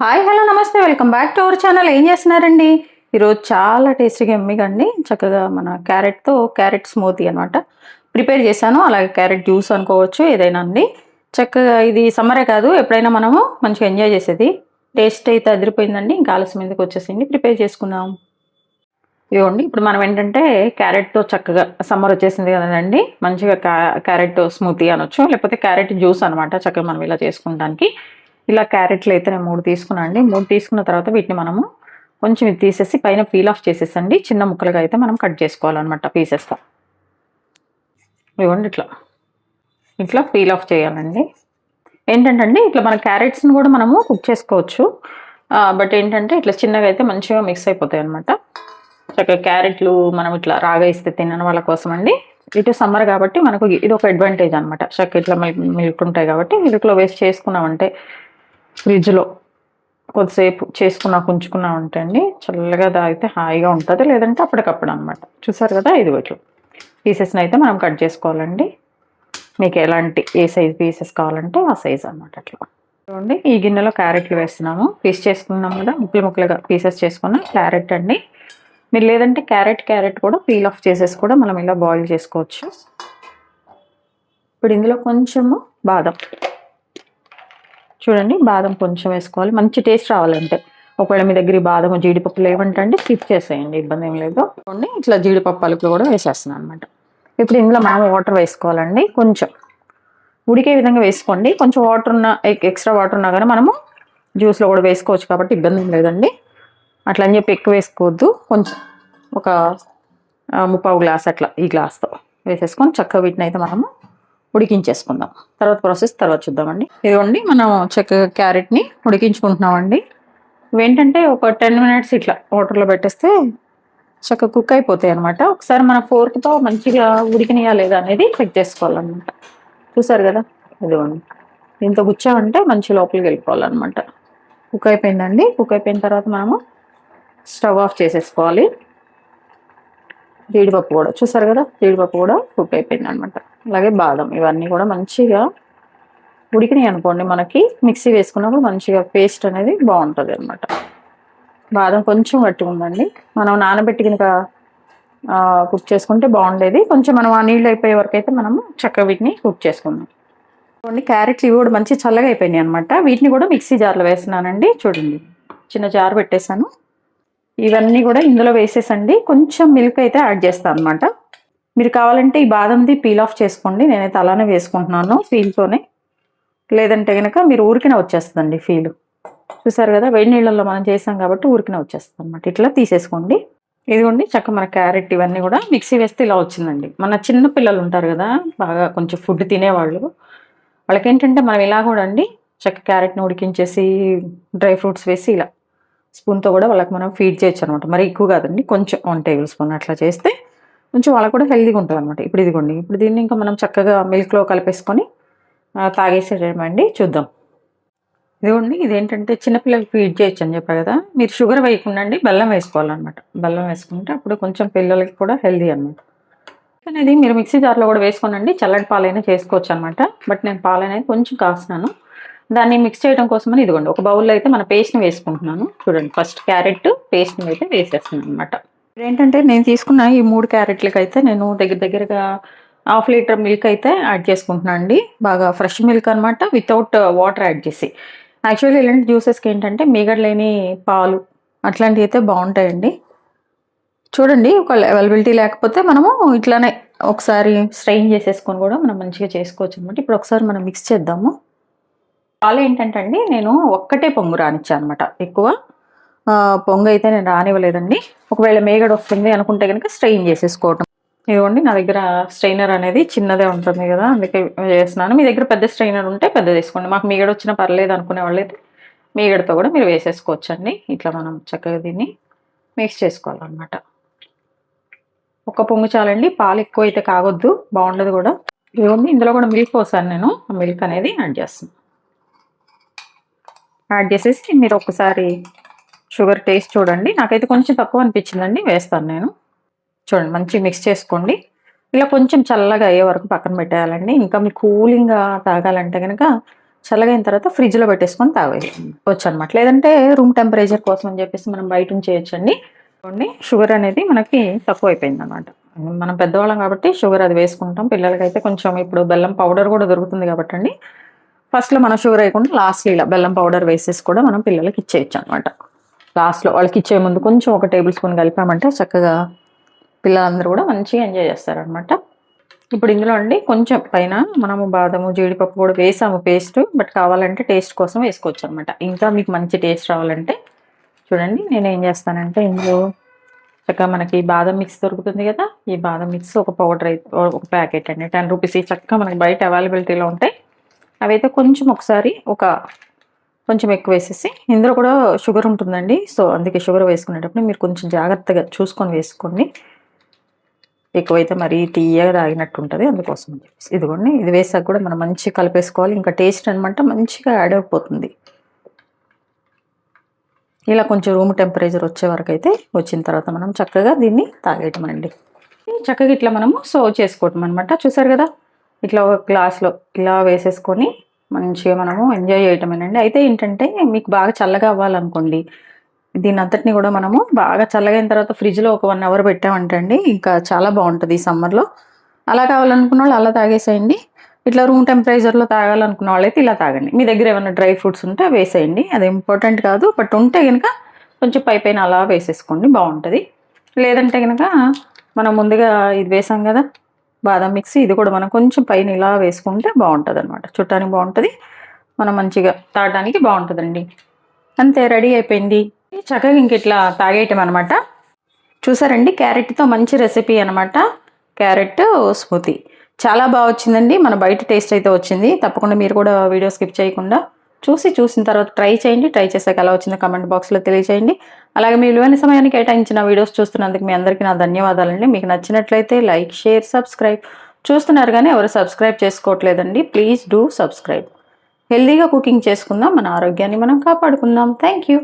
Hi hello నమస్తే welcome back to our channel. ఏం చేస్తున్నారండి? ఈరోజు చాలా టేస్టీగా ఎమ్మిగా అండి చక్కగా మన క్యారెట్ స్మూతీ అనమాట ప్రిపేర్ చేశాను. అలాగే క్యారెట్ జ్యూస్ అనుకోవచ్చు, ఏదైనా అండి. చక్కగా ఇది సమ్మరే కాదు, ఎప్పుడైనా మనము మంచిగా ఎంజాయ్ చేసేది. టేస్ట్ అయితే అదిరిపోయిందండి. ఇంకా ఆలస్యం ఎందుకు, వచ్చేసింది ప్రిపేర్ చేసుకుందాం. ఇవ్వండి, ఇప్పుడు మనం ఏంటంటే క్యారెట్తో చక్కగా సమ్మర్ వచ్చేసింది కదండి, మంచిగా క్యారెట్ స్మూతీ అనొచ్చు, లేకపోతే క్యారెట్ జ్యూస్ అనమాట. చక్కగా మనం ఇలా చేసుకోవడానికి ఇలా క్యారెట్లు అయితే నేను 3 తీసుకున్నాను అండి. 3 తీసుకున్న తర్వాత వీటిని మనము కొంచెం ఇది తీసేసి పైన పీల్ ఆఫ్ చేసేసండి. చిన్న ముక్కలుగా అయితే మనం కట్ చేసుకోవాలన్నమాట పీసెస్గా. ఇవ్వండి, ఇట్లా ఇట్లా పీల్ ఆఫ్ చేయాలండి. ఏంటంటే ఇట్లా మన క్యారెట్స్ని కూడా మనము కుక్ చేసుకోవచ్చు, బట్ ఏంటంటే ఇట్లా చిన్నగా అయితే మంచిగా మిక్స్ అయిపోతాయి అనమాట. చక్కగా క్యారెట్లు మనం ఇట్లా రాగా ఇస్తే తినని వాళ్ళ కోసం అండి. ఇటు సమ్మర్ కాబట్టి మనకు ఇది ఒక అడ్వాంటేజ్ అనమాట. చక్కగా ఇట్లా మిల్క్ ఉంటాయి కాబట్టి మిల్క్లో వేస్ట్ చేసుకున్నామంటే, ఫ్రిడ్జ్లో కొద్దిసేపు ఉంచుకున్నామంటే అండి, చల్లగా తాగితే హాయిగా ఉంటుంది. లేదంటే అప్పటికప్పుడు అనమాట. చూసారు కదా, ఇది ఇట్లా పీసెస్ని అయితే మనం కట్ చేసుకోవాలండి. మీకు ఏ సైజ్ పీసెస్ కావాలంటే ఆ సైజ్ అనమాట. అట్లా చూడండి, ఈ గిన్నెలో క్యారెట్లు వేస్తున్నాము. పీస్ చేసుకున్నాం కదా, ముక్కలుగా పీసెస్ చేసుకున్న క్యారెట్ అండి. మీరు లేదంటే క్యారెట్ కూడా పీల్ ఆఫ్ చేసేసి కూడా మనం ఇలా బాయిల్ చేసుకోవచ్చు. ఇప్పుడు ఇందులో కొంచెము బాదం, చూడండి బాదం కొంచెం వేసుకోవాలి, మంచి టేస్ట్ రావాలంటే. ఒకవేళ మీ దగ్గర బాదం జీడిపప్పు లేవంటే స్కిప్ చేసేయండి, ఇబ్బంది ఏం లేదు. ఇట్లా జీడిపప్పు పలుకులు కూడా వేసేస్తున్నాను అనమాట. ఇప్పుడు ఇందులో మనం వాటర్ వేసుకోవాలండి. కొంచెం ఉడికే విధంగా వేసుకోండి. కొంచెం వాటర్ ఉన్న ఎక్స్ట్రా వాటర్ ఉన్నా కానీ మనము జ్యూస్లో కూడా వేసుకోవచ్చు కాబట్టి ఇబ్బంది ఏం లేదండి. అట్లా అని చెప్పి ఎక్కువ వేసుకోవద్దు. కొంచెం ఒక 3/4 గ్లాస్ అట్లా ఈ గ్లాస్తో వేసేసుకొని చక్కగా వీటిని అయితే మనము ఉడికించేసుకుందాం. తర్వాత ప్రాసెస్ తర్వాత చూద్దామండి. ఇదిగోండి, మనం చక్కగా క్యారెట్ని ఉడికించుకుంటున్నామండి. ఇవేంటంటే ఒక 10 మినిట్స్ ఇట్లా వాటర్లో పెట్టేస్తే చక్కగా కుక్ అయిపోతాయి అనమాట. ఒకసారి మన ఫోర్క్తో మంచిగా ఉడికినాయా లేదా అనేది చెక్ చేసుకోవాలన్నమాట. చూసారు కదా, ఇదిగోండి దీంతో గుచ్చామంటే మంచి లోపలికి వెళ్ళిపోవాలన్నమాట. కుక్ అయిపోయిందండి. కుక్ అయిపోయిన తర్వాత మనము స్టవ్ ఆఫ్ చేసేసుకోవాలి. జీడిపప్పు కూడా చూసారు కదా, జీడిపప్పు కూడా కుక్ అయిపోయింది అనమాట. అలాగే బాదం, ఇవన్నీ కూడా మంచిగా ఉడికినాయి అనుకోండి, మనకి మిక్సీ వేసుకున్నప్పుడు మంచిగా పేస్ట్ అనేది బాగుంటుంది అనమాట. బాదం కొంచెం గట్టిగా ఉందండి, మనం నానబెట్టి కనుక కుక్ చేసుకుంటే బాగుండేది. కొంచెం మనం ఆ నీళ్ళు అయిపోయే వరకు అయితే మనము చక్కగా వీటిని కుక్ చేసుకుందాం. చూడండి, క్యారెట్లు ఇవి కూడా మంచి చల్లగా అయిపోయినాయి అనమాట. వీటిని కూడా మిక్సీ జార్లో వేస్తున్నానండి. చూడండి, చిన్న జార్ పెట్టేశాను. ఇవన్నీ కూడా ఇందులో వేసేసండి. కొంచెం మిల్క్ అయితే యాడ్ చేస్తాను అనమాట. మీరు కావాలంటే ఈ బాదంది పీల్ ఆఫ్ చేసుకోండి. నేనైతే అలానే వేసుకుంటున్నాను ఫీల్తోనే. లేదంటే కనుక మీరు ఊరికినే వచ్చేస్తుందండి ఫీల్. చూసారు కదా, వేడి నీళ్ళల్లో మనం చేసాం కాబట్టి ఊరికినే వచ్చేస్తుంది అనమాట. ఇట్లా తీసేసుకోండి. ఇదిగోండి, చక్కగా మన క్యారెట్ ఇవన్నీ కూడా మిక్సీ వేస్తే ఇలా వచ్చిందండి. మన చిన్న పిల్లలు ఉంటారు కదా, బాగా కొంచెం ఫుడ్ తినేవాళ్ళు, వాళ్ళకేంటంటే మనం ఇలా కూడా అండి చక్క క్యారెట్ని ఉడికించేసి డ్రై ఫ్రూట్స్ వేసి ఇలా స్పూన్తో కూడా వాళ్ళకి మనం ఫీడ్ చేయొచ్చు అనమాట. మరి ఎక్కువ కాదండి, కొంచెం 1 టేబుల్ స్పూన్ అట్లా చేస్తే కొంచెం వాళ్ళకు కూడా హెల్తీగా ఉంటుంది అనమాట. ఇప్పుడు ఇదిగోండి, ఇప్పుడు దీన్ని ఇంకా మనం చక్కగా మిల్క్లో కలిపేసుకొని తాగేసేయమండి. చూద్దాం. ఇదిగోండి, ఇదేంటంటే చిన్నపిల్లలకి ఫీడ్ చేయొచ్చు అని చెప్పారు కదా, మీరు షుగర్ వేయకుండా అండి బెల్లం వేసుకోవాలన్నమాట. బెల్లం వేసుకుంటే అప్పుడు కొంచెం పిల్లలకి కూడా హెల్తీ అనమాట. అనేది మీరు మిక్సీ జార్లో కూడా వేసుకోనండి, చల్లటి పాలైనా చేసుకోవచ్చు అనమాట. బట్ నేను పాలనేది కొంచెం కాస్తున్నాను. దాన్ని మిక్స్ చేయడం కోసమని ఇదిగోండి ఒక బౌల్లో అయితే మన పేస్ట్ని వేసుకుంటున్నాను. చూడండి, ఫస్ట్ క్యారెట్ పేస్ట్ని అయితే వేసేస్తున్నాను అనమాట. ఏంటంటే నేను తీసుకున్న ఈ 3 క్యారెట్లకి అయితే నేను దగ్గరగా 1/2 లీటర్ మిల్క్ అయితే యాడ్ చేసుకుంటున్నాను అండి. బాగా ఫ్రెష్ మిల్క్ అనమాట, వితౌట్ వాటర్ యాడ్ చేసి. యాక్చువల్లీ ఇలాంటి జ్యూసెస్కి ఏంటంటే మీగడ లేని పాలు అట్లాంటివి అయితే బాగుంటాయండి. చూడండి, ఒక అవైలబిలిటీ లేకపోతే మనము ఇట్లానే ఒకసారి స్ట్రెయిన్ చేసేసుకొని కూడా మనం మంచిగా చేసుకోవచ్చు అనమాట. ఇప్పుడు ఒకసారి మనం మిక్స్ చేద్దాము. పాలు ఏంటంటే అండి, నేను ఒక్కటే పొంగు రానిచ్చాను అనమాట. ఎక్కువ పొంగు అయితే నేను రానివ్వలేదండి. ఒకవేళ మేగడ వస్తుంది అనుకుంటే కనుక స్ట్రెయిన్ చేసేసుకోవటం. ఇదిగోండి, నా దగ్గర స్ట్రెయినర్ అనేది చిన్నదే ఉంటుంది కదా, అందుకే చేస్తున్నాను. మీ దగ్గర పెద్ద స్ట్రెయినర్ ఉంటే పెద్దది వేసుకోండి. మాకు మీగడ వచ్చినా పర్లేదు అనుకునే వాళ్ళైతే మీగడతో కూడా మీరు వేసేసుకోవచ్చండి. ఇట్లా మనం చక్కగా దీన్ని మిక్స్ చేసుకోవాలన్నమాట. ఒక పొంగు చాలండి, పాలు ఎక్కువ అయితే కాగొద్దు, బాగుండదు కూడా. ఇదిగోండి, ఇందులో కూడా మిల్క్ పోసాను నేను. ఆ మిల్క్ అనేది యాడ్ చేస్తాను. యాడ్ చేసేసి మీరు ఒకసారి షుగర్ టేస్ట్ చూడండి. నాకైతే కొంచెం తక్కువ అనిపించిందండి, వేస్తాను నేను. చూడండి, మంచి మిక్స్ చేసుకోండి. ఇలా కొంచెం చల్లగా అయ్యే వరకు పక్కన పెట్టేయాలండి. ఇంకా మీకు కూలింగ్గా తాగాలంటే కనుక చల్లగైన తర్వాత ఫ్రిడ్జ్లో పెట్టేసుకొని తాగవచ్చు అనమాట. లేదంటే రూమ్ టెంపరేచర్ కోసం అని చెప్పేసి మనం బయట చేయొచ్చండి. షుగర్ అనేది మనకి తక్కువ అయిపోయింది అనమాట. మనం పెద్దవాళ్ళం కాబట్టి షుగర్ అది వేసుకుంటాం. పిల్లలకైతే కొంచెం ఇప్పుడు బెల్లం పౌడర్ కూడా దొరుకుతుంది కాబట్టి అండి, ఫస్ట్లో మనం షుగర్ వేయకుండా లాస్ట్లో ఇలా బెల్లం పౌడర్ వేసేసి కూడా మనం పిల్లలకి ఇచ్చేయచ్చు అనమాట. లాస్ట్లో వాళ్ళకి ఇచ్చే ముందు కొంచెం ఒక టేబుల్ స్పూన్ కలిపామంటే చక్కగా పిల్లలందరూ కూడా మంచిగా ఎంజాయ్ చేస్తారనమాట. ఇప్పుడు ఇందులో అండి కొంచెం పైన మనము బాదము జీడిపప్పు కూడా వేసాము పేస్ట్, బట్ కావాలంటే టేస్ట్ కోసం వేసుకోవచ్చు అనమాట. ఇంకా మీకు మంచి టేస్ట్ రావాలంటే చూడండి నేను ఏం చేస్తానంటే ఇందులో చక్కగా మనకి బాదం మిక్స్ దొరుకుతుంది కదా, ఈ బాదం మిక్స్ ఒక పౌడర్ అయితే ఒక ప్యాకెట్ అండి 10 రూపీస్. ఈ చక్కగా మనకి బయట అవైలబిలిటీలో ఉంటాయి. అవైతే కొంచెం ఒకసారి కొంచెం ఎక్కువ వేసేసి, ఇందులో కూడా షుగర్ ఉంటుందండి, సో అందుకే షుగర్ వేసుకునేటప్పుడు మీరు కొంచెం జాగ్రత్తగా చూసుకొని వేసుకోండి. ఎక్కువైతే మరీ తీయగా తాగినట్టు ఉంటుంది, అందుకోసం అని చెప్పేసి ఇదిగోండి ఇది వేసాక కూడా మనం మంచిగా కలిపేసుకోవాలి. ఇంకా టేస్ట్ అనమాట మంచిగా యాడ్ అయిపోతుంది. ఇలా కొంచెం రూమ్ టెంపరేచర్ వచ్చే వరకు అయితే వచ్చిన తర్వాత మనం చక్కగా దీన్ని తాగేయటం అండి. చక్కగా ఇట్లా మనము సర్వ్ చేసుకోవటం అనమాట. చూసారు కదా, ఇట్లా ఒక గ్లాస్లో ఇలా వేసేసుకొని మంచిగా మనము ఎంజాయ్ చేయటమేనండి. అయితే ఏంటంటే మీకు బాగా చల్లగా అవ్వాలనుకోండి, దీని అంతటిని కూడా మనము బాగా చల్లగైన తర్వాత ఫ్రిడ్జ్లో ఒక 1 అవర్ పెట్టామంటే అండి ఇంకా చాలా బాగుంటుంది ఈ సమ్మర్లో. అలా కావాలనుకున్న వాళ్ళు అలా తాగేసేయండి. ఇట్లా రూమ్ టెంపరేచర్లో తాగాలనుకున్న వాళ్ళైతే ఇలా తాగండి. మీ దగ్గర ఏమైనా డ్రై ఫ్రూట్స్ ఉంటే వేసేయండి, అది ఇంపార్టెంట్ కాదు, బట్ ఉంటే కనుక కొంచెం పైన అలా వేసేసుకోండి బాగుంటుంది. లేదంటే కనుక మనం ముందుగా ఇది వేసాం కదా బాదం మిక్స్, ఇది కూడా మనం కొంచెం పైన ఇలా వేసుకుంటే బాగుంటుంది అనమాట. చుట్టానికి బాగుంటుంది, మనం మంచిగా తాగడానికి బాగుంటుందండి. అంతే, రెడీ అయిపోయింది. చక్కగా ఇంక ఇట్లా తాగేయటం అనమాట. చూసారండి, క్యారెట్తో మంచి రెసిపీ అనమాట, క్యారెట్ స్మూతీ. చాలా బాగా వచ్చిందండి, మన బయట టేస్ట్ అయితే వచ్చింది. తప్పకుండా మీరు కూడా వీడియో స్కిప్ చేయకుండా చూసిన తర్వాత ట్రై చేయండి. ట్రై చేసాక ఎలా వచ్చిందో కమెంట్ బాక్స్లో తెలియజేయండి. అలాగే మీ విలువైన సమయాన్ని కేటాయించిన వీడియోస్ చూస్తున్నందుకు మీ అందరికీ నా ధన్యవాదాలండి. మీకు నచ్చినట్లయితే లైక్, షేర్, సబ్స్క్రైబ్. చూస్తున్నారు కానీ ఎవరు సబ్స్క్రైబ్ చేసుకోవట్లేదండి, ప్లీజ్ డూ సబ్స్క్రైబ్. హెల్దీగా కుకింగ్ చేసుకుందాం, మన ఆరోగ్యాన్ని మనం కాపాడుకుందాం. Thank you.